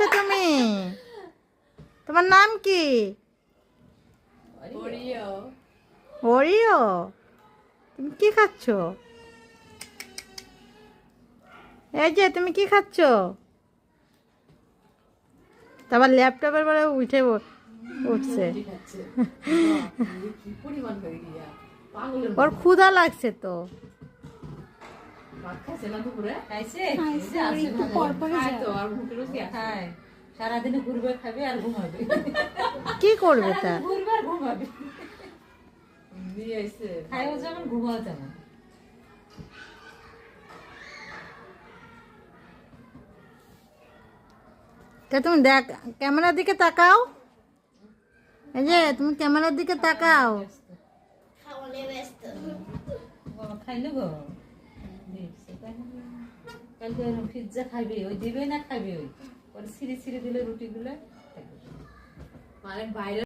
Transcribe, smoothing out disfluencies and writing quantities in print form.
আচ্ছা তুমি, তোমার নাম কি? ওরিও। তুমি কি খাচ্ছ? এই যে তুমি কি খাচ্ছ? তারপর ল্যাপটপের পরে উঠছে। ওর ক্ষুধা লাগছে তো। সারাদিনে ঘুরবে, খাবে আর ঘুমাবে। কি করবে তা? ঘুরবে আর ঘুমাবে, খায়ও যেমন ঘুমাও তেমন। তা তুমি দেখ, ক্যামেরার দিকে তাকাও। এই যে তুমি ক্যামেরার দিকে তাকাও। খাইলে গো কালকে পিৎজা খাইবে, ওই দিবে না খাইবে, ওই সিঁড়ি সিঁড়ি দিলে রুটি গুলো বাইরে